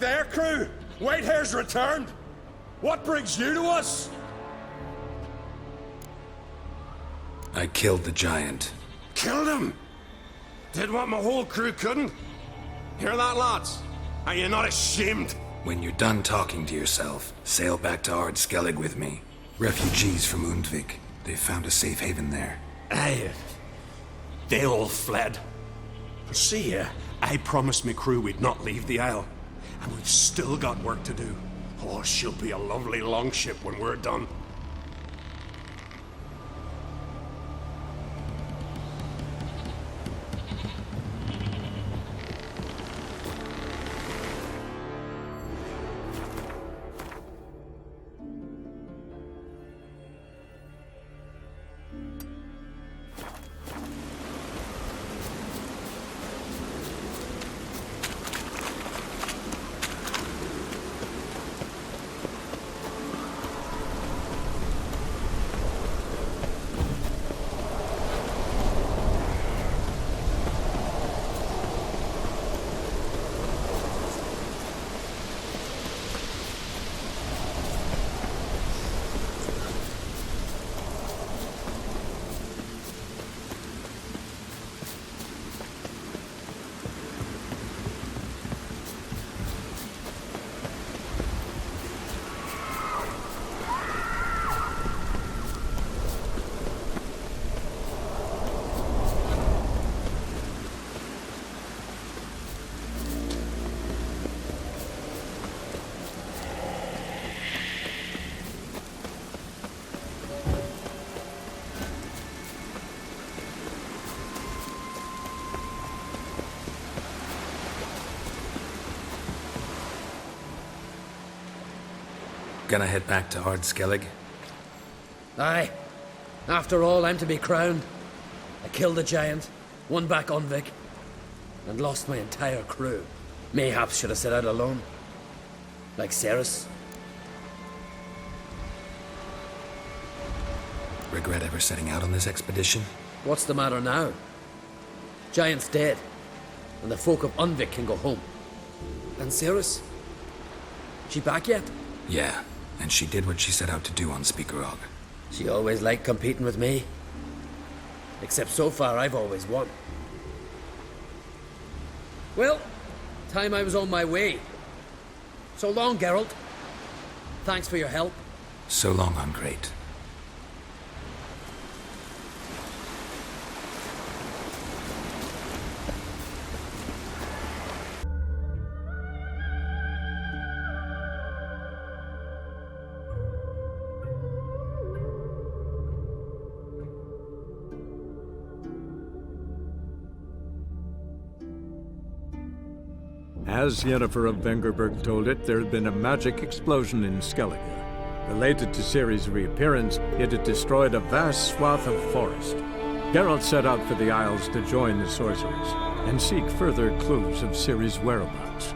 there, crew! Whitehair's returned! What brings you to us? I killed the giant. Killed him? Did what my whole crew couldn't? Hear that, lads? Are you not ashamed? When you're done talking to yourself, sail back to Ard Skellige with me. Refugees from Undvik. They've found a safe haven there. Aye. They all fled. See here, I promised me crew we'd not leave the Isle. And we've still got work to do. Oh, she'll be a lovely longship when we're done. Gonna head back to Ard Skellige? Aye. After all, I'm to be crowned. I killed the giant, won back Undvik, and lost my entire crew. Mayhaps should have set out alone. Like Ceres. Regret ever setting out on this expedition? What's the matter now? Giant's dead, and the folk of Undvik can go home. And Ceres? She back yet? Yeah, and she did what she set out to do on Speakerog. She always liked competing with me. Except so far, I've always won. Well, time I was on my way. So long, Geralt. Thanks for your help. So long, Ungreat. As Yennefer of Vengerberg told it, there had been a magic explosion in Skellige. Related to Ciri's reappearance, it had destroyed a vast swath of forest. Geralt set out for the Isles to join the sorcerers and seek further clues of Ciri's whereabouts.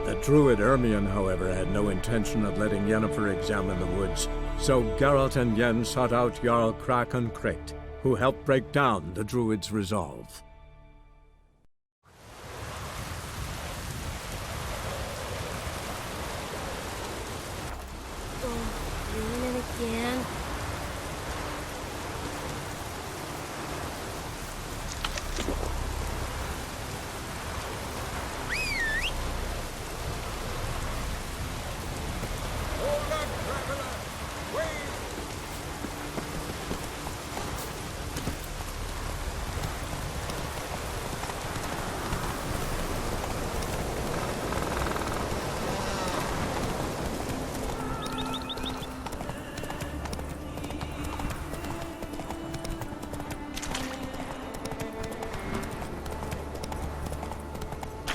The druid Ermion, however, had no intention of letting Yennefer examine the woods, so Geralt and Yen sought out Jarl Kraken Krate, who helped break down the druid's resolve. Again.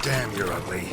Damn, you're ugly.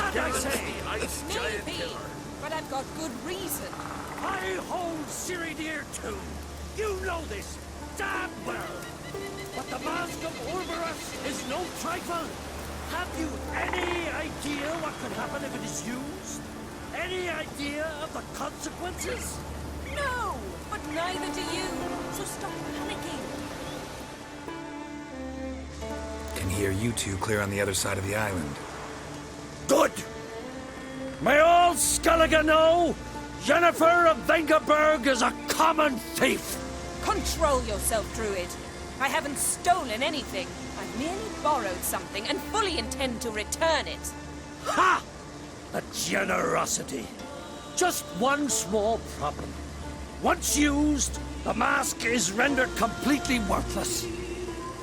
What I say? Maybe, but I've got good reason. I hold Ciri dear too. You know this damn well. But the Mask of Orberus is no trifle. Have you any idea what could happen if it is used? Any idea of the consequences? No, but neither do you. So stop panicking. Can hear you two clear on the other side of the island. Good! May all Skellige know Yennefer de Vengerberg is a common thief! Control yourself, Druid. I haven't stolen anything. I've merely borrowed something and fully intend to return it. Ha! The generosity. Just one small problem. Once used, the mask is rendered completely worthless.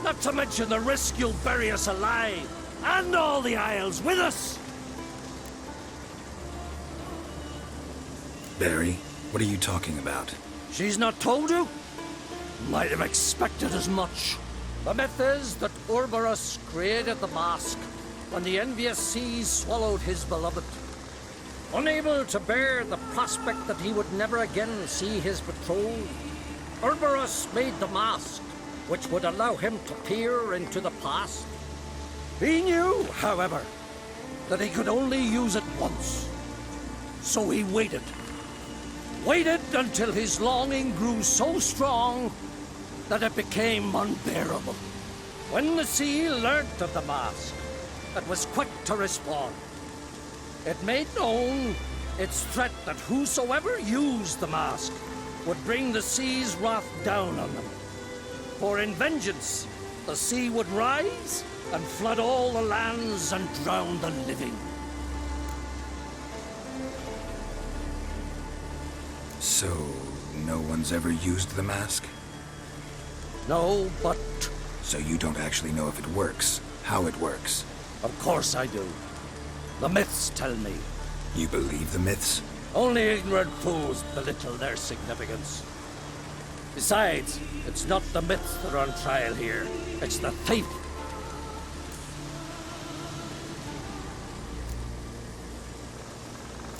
Not to mention the risk you'll bury us alive, and all the Isles with us. Barry, what are you talking about? She's not told you? Might have expected as much. The myth is that Orberus created the mask when the envious seas swallowed his beloved. Unable to bear the prospect that he would never again see his betrothed, Orberus made the mask, which would allow him to peer into the past. He knew, however, that he could only use it once. So he waited. Waited until his longing grew so strong that it became unbearable. When the sea learnt of the mask, it was quick to respond. It made known its threat that whosoever used the mask would bring the sea's wrath down on them. For in vengeance, the sea would rise and flood all the lands and drown the living. So, no one's ever used the mask? No, but So you don't actually know if it works, how it works? of course I do. The myths tell me. You believe the myths? Only ignorant fools belittle their significance. Besides, it's not the myths that are on trial here. It's the thief.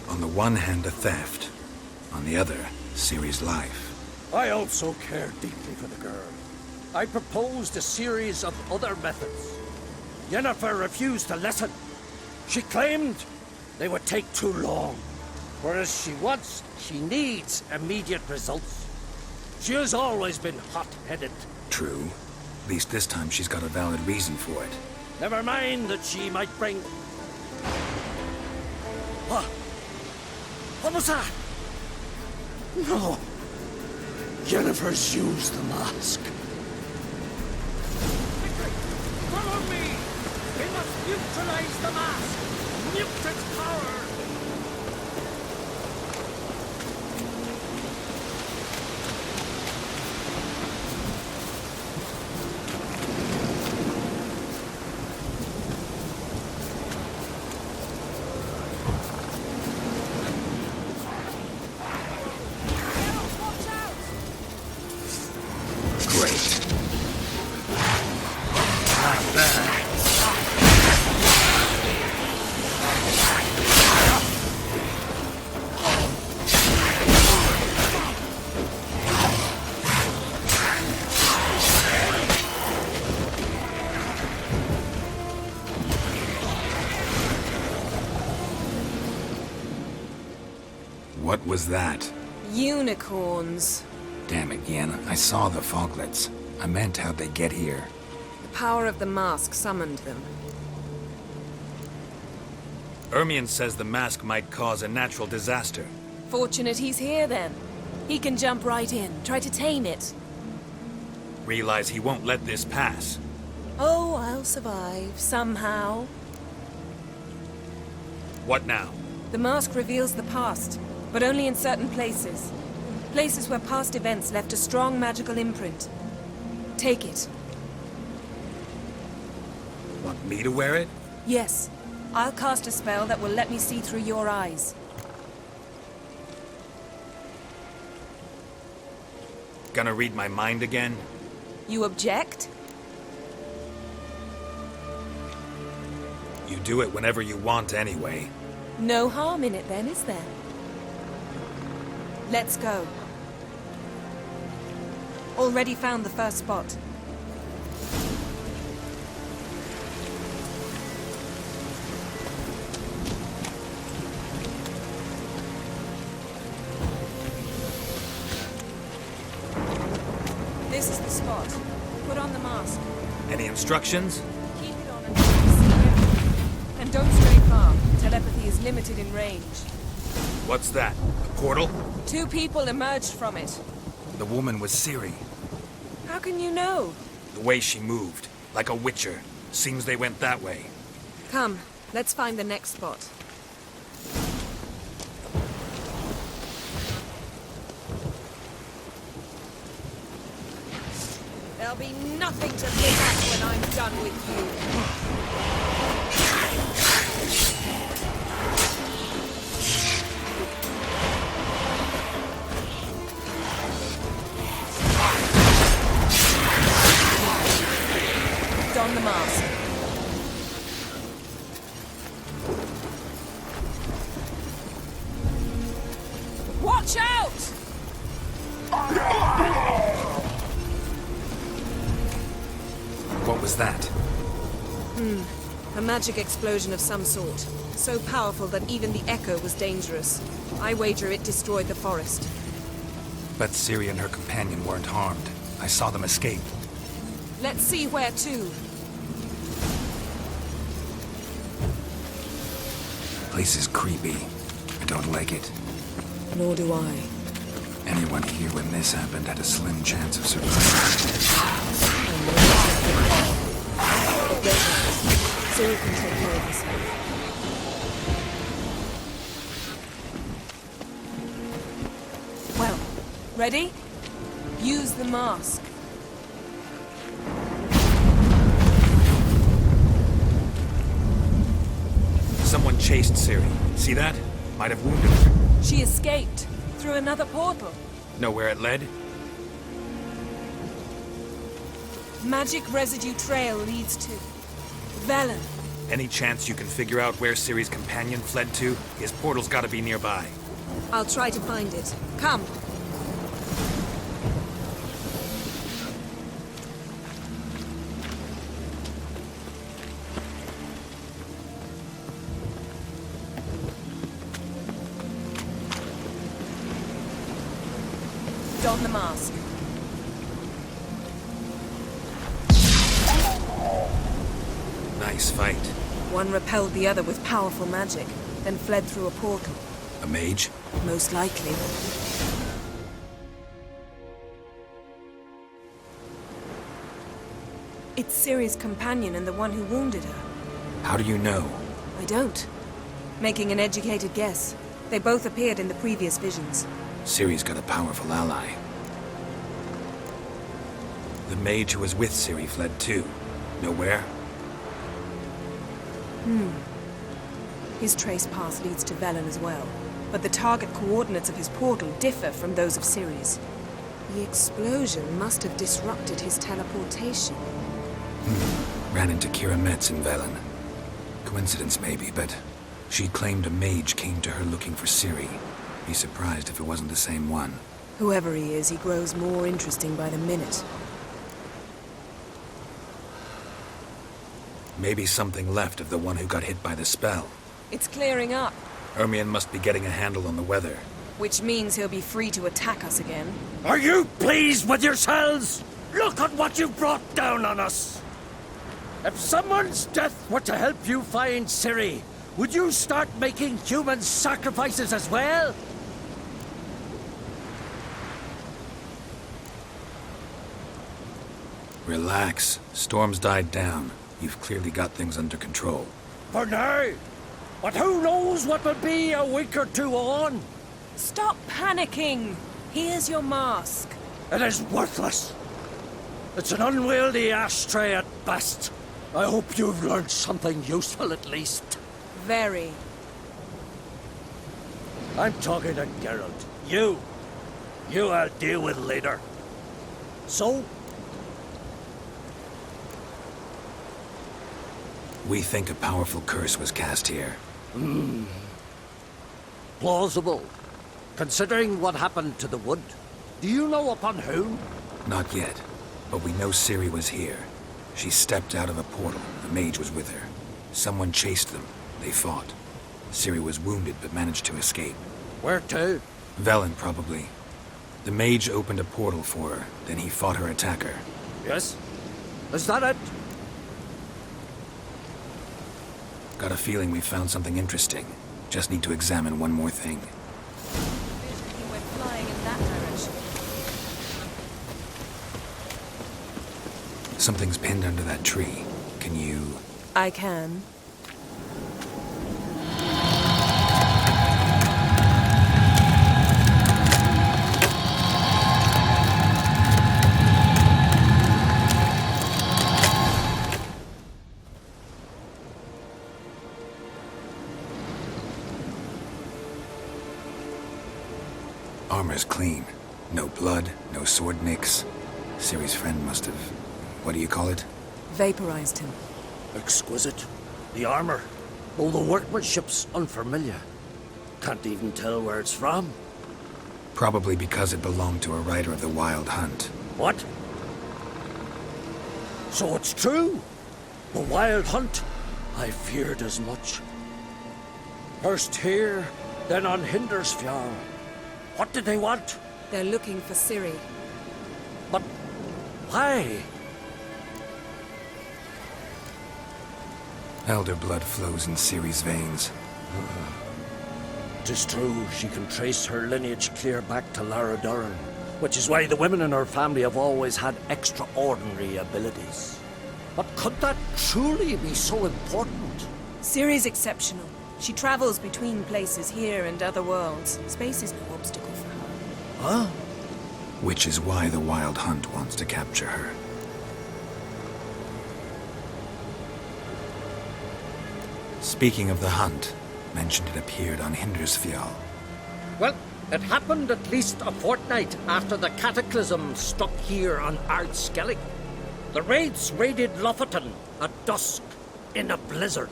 On the one hand, a theft. On the other, Ciri's life. I also care deeply for the girl. I proposed a series of other methods. Yennefer refused to listen. She claimed they would take too long. Whereas she needs immediate results. She has always been hot-headed. True. At least this time she's got a valid reason for it. Never mind that she might bring... What was that? No. Yennefer's used the mask. Follow me! We must neutralize the mask! Mute its power! What was that? Unicorns. Damn it, Yen. I saw the foglets. I meant how'd they get here? The power of the mask summoned them. Ermion says the mask might cause a natural disaster. Fortunate he's here then. He can jump right in, try to tame it. Realize he won't let this pass. Oh, I'll survive, somehow. What now? The mask reveals the past, but only in certain places. Places where past events left a strong magical imprint. Take it. Want me to wear it? Yes. I'll cast a spell that will let me see through your eyes. Gonna read my mind again? You object? You do it whenever you want anyway. No harm in it then, is there? Let's go. Already found the first spot. This is the spot. Put on the mask. Any instructions? Keep it on until you see everything. And don't stray far. Telepathy is limited in range. What's that? A portal? 2 people emerged from it. The woman was Ciri. How can you know? The way she moved, like a witcher. Seems they went that way. Come, let's find the next spot. There'll be nothing to look at when I'm done with you. Don the mask. Watch out! What was that? A magic explosion of some sort. So powerful that even the echo was dangerous. I wager it destroyed the forest. But Ciri and her companion weren't harmed. I saw them escape. Let's see where to. Place is creepy. I don't like it. Nor do I. Anyone here when this happened had a slim chance of surviving. Ciri can take care of herself. Well, ready? Use the mask. Someone chased Ciri. See that? Might have wounded her. She escaped through another portal. Know where it led? Magic residue trail leads to Velen. Any chance you can figure out where Ciri's companion fled to? His portal's gotta be nearby. I'll try to find it. Come. Don the mask. Nice fight. One repelled the other with powerful magic, then fled through a portal. A mage? Most likely. It's Ciri's companion and the one who wounded her. How do you know? I don't. Making an educated guess. They both appeared in the previous visions. Ciri's got a powerful ally. The mage who was with Ciri fled too. Know where? His trace path leads to Velen as well. But the target coordinates of his portal differ from those of Ciri's. The explosion must have disrupted his teleportation. Ran into Kira Metz in Velen. Coincidence maybe, but she claimed a mage came to her looking for Ciri. Be surprised if it wasn't the same one. Whoever he is, he grows more interesting by the minute. Maybe something left of the one who got hit by the spell. It's clearing up, Ermion must be getting a handle on the weather. which means he'll be free to attack us again. Are you pleased with yourselves? Look at what you brought down on us! If someone's death were to help you find Ciri, would you start making human sacrifices as well? Relax. Storm's died down. You've clearly got things under control. For now. But who knows what will be a week or two on? Stop panicking! Here's your mask. It is worthless. It's an unwieldy ashtray at best. I hope you've learned something useful at least. Very. I'm talking to Geralt. You I'll deal with later. So? We think a powerful curse was cast here. Plausible. Considering what happened to the wood. Do you know upon whom? Not yet, but we know Ciri was here. She stepped out of a portal. The mage was with her. Someone chased them. They fought. Ciri was wounded but managed to escape. Where to? Velen, probably. The mage opened a portal for her, then he fought her attacker. Yes? Is that it? Got a feeling we found something interesting. Just need to examine one more thing. He went flying in that direction. Something's pinned under that tree. Can you... I can. Armor's clean. No blood, no sword nicks. Ciri's friend must have... what do you call it? Vaporized him. Exquisite. The armor. Though the workmanship's unfamiliar. Can't even tell where it's from. Probably because it belonged to a rider of the Wild Hunt. What? So it's true? The Wild Hunt? I feared as much. First here, then on Hindersfjall. What did they want? They're looking for Ciri. But why? Elder blood flows in Ciri's veins. 'Tis true, she can trace her lineage clear back to Lara Duran, which is why the women in her family have always had extraordinary abilities. But could that truly be so important? Ciri's exceptional. She travels between places here and other worlds. Space is no obstacle for her. Huh? Which is why the Wild Hunt wants to capture her. Speaking of the hunt, mentioned it appeared on Hindersfjall. Well, it happened at least a fortnight after the cataclysm struck here on Skellige. The raids raided Lofoten at dusk in a blizzard.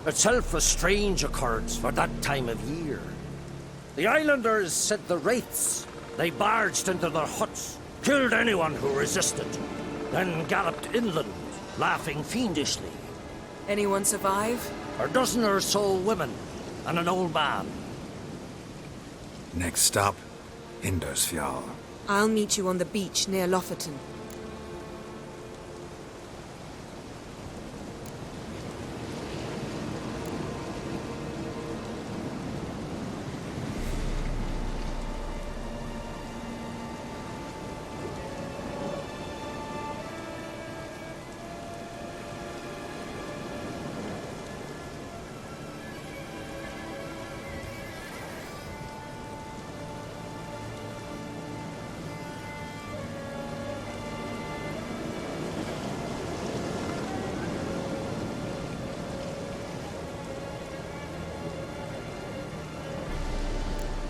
Itself a strange occurrence for that time of year. The islanders said the wraiths. They barged into their huts, killed anyone who resisted, then galloped inland, laughing fiendishly. Anyone survive? A dozen or so women and an old man. Next stop, Hindersfjall. I'll meet you on the beach near Lofoten.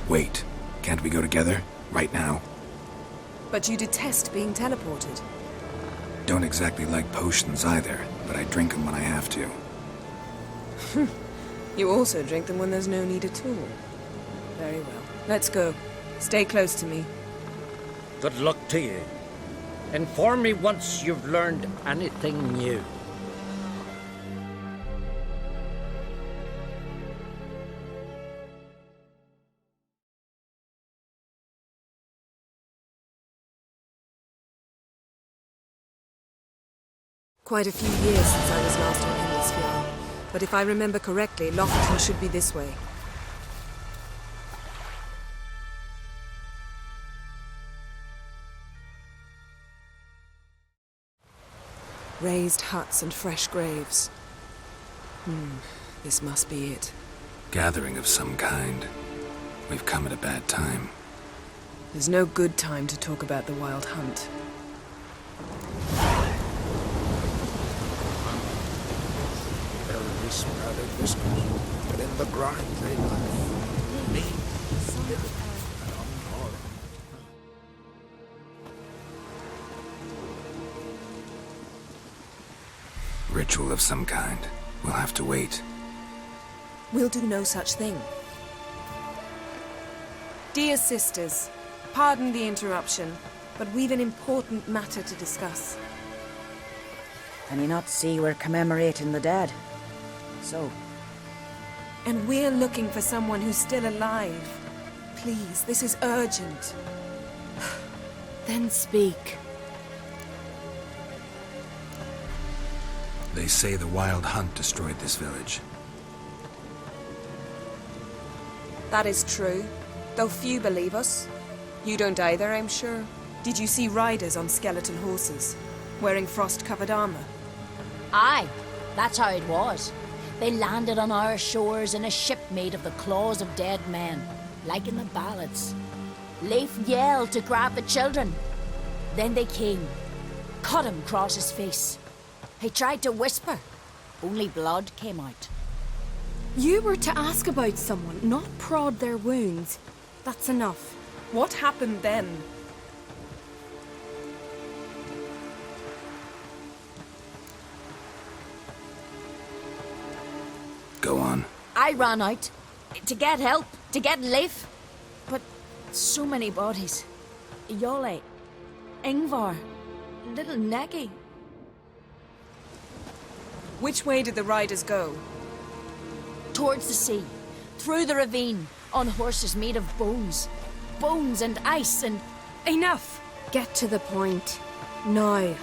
Wait, can't we go together? Right now? But you detest being teleported. Don't exactly like potions either, but I drink them when I have to. You also drink them when there's no need at all. Very well. Let's go. Stay close to me. Good luck to you. Inform me once you've learned anything new. Quite a few years since I was last on Hindersfjall, but if I remember correctly, Lofoten should be this way. Raised huts and fresh graves. This must be it. Gathering of some kind. We've come at a bad time. There's no good time to talk about the Wild Hunt. Sprouted whiskers, but in the grind they lie. Me, ritual of some kind. We'll have to wait. We'll do no such thing. Dear sisters, pardon the interruption, but we've an important matter to discuss. Can you not see we're commemorating the dead? So? And we're looking for someone who's still alive. Please, this is urgent. Then speak. They say the wild hunt destroyed this village. That is true, though few believe us. You don't either, I'm sure. Did you see riders on skeleton horses, wearing frost-covered armor? Aye, that's how it was. They landed on our shores in a ship made of the claws of dead men, like in the ballads. Leif yelled to grab the children. Then they came, cut him across his face. He tried to whisper, only blood came out. You were to ask about someone, not prod their wounds. That's enough. What happened then? Go on. I ran out to get help, to get Leif. But so many bodies. Yolle, Ingvar, little Necky. Which way did the riders go? Towards the sea, through the ravine, on horses made of bones. Bones and ice and... Enough! Get to the point. Now.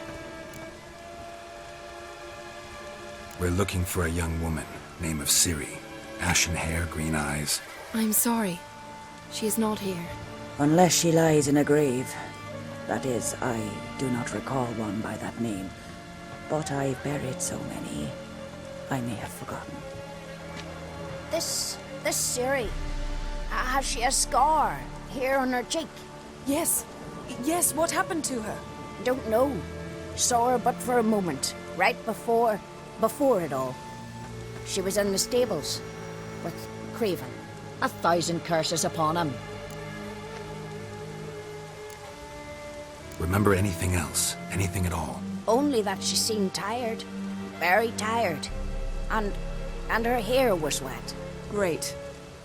We're looking for a young woman, name of Ciri. Ashen hair, green eyes. I'm sorry. She is not here. Unless she lies in a grave. That is, I do not recall one by that name. But I've buried so many, I may have forgotten. This Ciri, has she a scar here on her cheek? Yes. Yes, what happened to her? Don't know. Saw her but for a moment, right before it all. She was in the stables with Craven. 1,000 curses upon him. Remember anything else? Anything at all? Only that she seemed tired. Very tired. And her hair was wet. Great.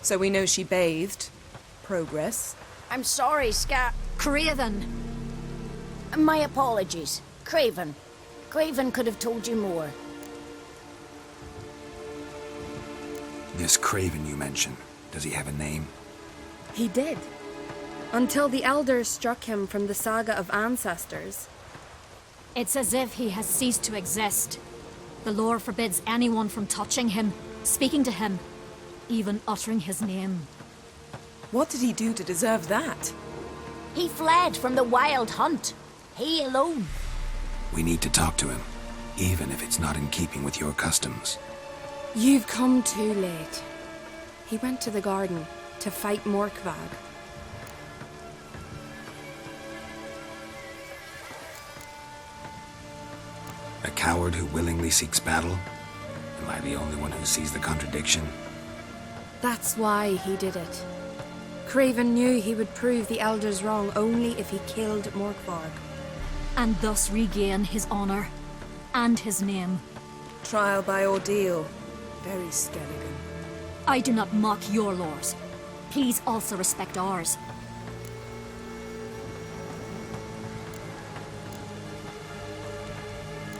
So we know she bathed. Progress. I'm sorry, Craven! My apologies. Craven. Craven could have told you more. This Craven you mentioned, does he have a name? He did. Until the elders struck him from the saga of ancestors. It's as if he has ceased to exist. The lore forbids anyone from touching him, speaking to him, even uttering his name. What did he do to deserve that? He fled from the wild hunt. He alone. We need to talk to him, even if it's not in keeping with your customs. You've come too late. He went to the garden to fight Morkvag. A coward who willingly seeks battle? Am I the only one who sees the contradiction? That's why he did it. Craven knew he would prove the elders wrong only if he killed Morkvarg. And thus regain his honor and his name. Trial by ordeal. Very Skellige. I do not mock your laws. Please also respect ours.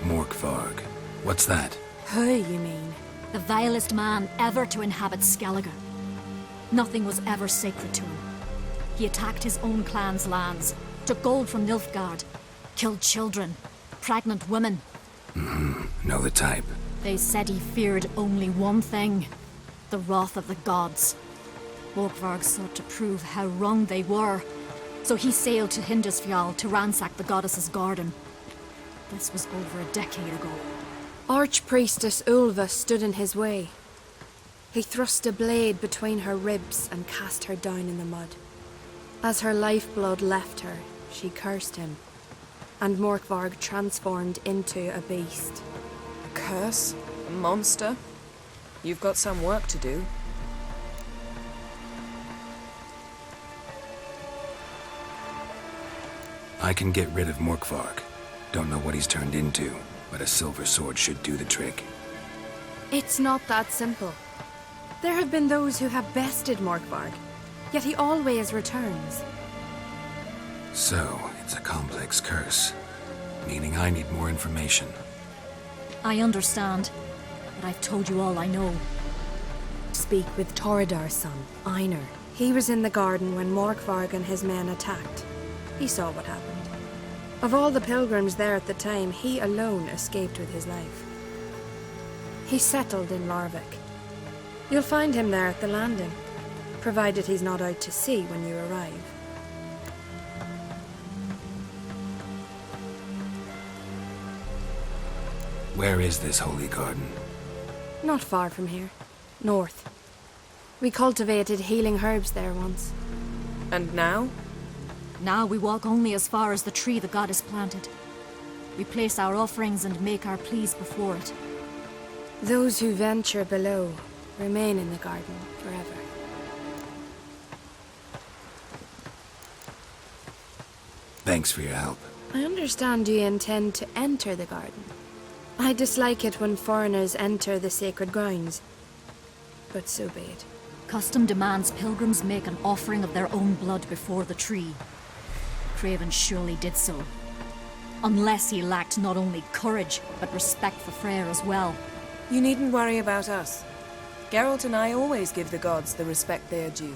Morkvarg. What's that? Who, you mean? The vilest man ever to inhabit Skellige. Nothing was ever sacred to him. He attacked his own clan's lands, took gold from Nilfgaard, killed children, pregnant women. Know the type. They said he feared only one thing, the wrath of the gods. Morkvarg sought to prove how wrong they were, so he sailed to Hindisfjall to ransack the goddess's garden. This was over a decade ago. Archpriestess Ulva stood in his way. He thrust a blade between her ribs and cast her down in the mud. As her lifeblood left her, she cursed him, and Morkvarg transformed into a beast. A curse? A monster? You've got some work to do. I can get rid of Morkvarg. Don't know what he's turned into. but a silver sword should do the trick. It's not that simple. There have been those who have bested Morkvarg, yet he always returns. So, it's a complex curse, meaning I need more information. I understand, but I've told you all I know. Speak with Torridar's son, Einar. He was in the garden when Morkvarg and his men attacked. He saw what happened. Of all the pilgrims there at the time, he alone escaped with his life. He settled in Larvik. You'll find him there at the landing, provided he's not out to sea when you arrive. Where is this holy garden? Not far from here. North. We cultivated healing herbs there once. And now? Now we walk only as far as the tree the goddess planted. We place our offerings and make our pleas before it. Those who venture below remain in the garden forever. Thanks for your help. I understand you intend to enter the garden. I dislike it when foreigners enter the sacred grounds, but so be it. Custom demands pilgrims make an offering of their own blood before the tree. Craven surely did so. Unless he lacked not only courage, but respect for Freyr as well. You needn't worry about us. Geralt and I always give the gods the respect they are due.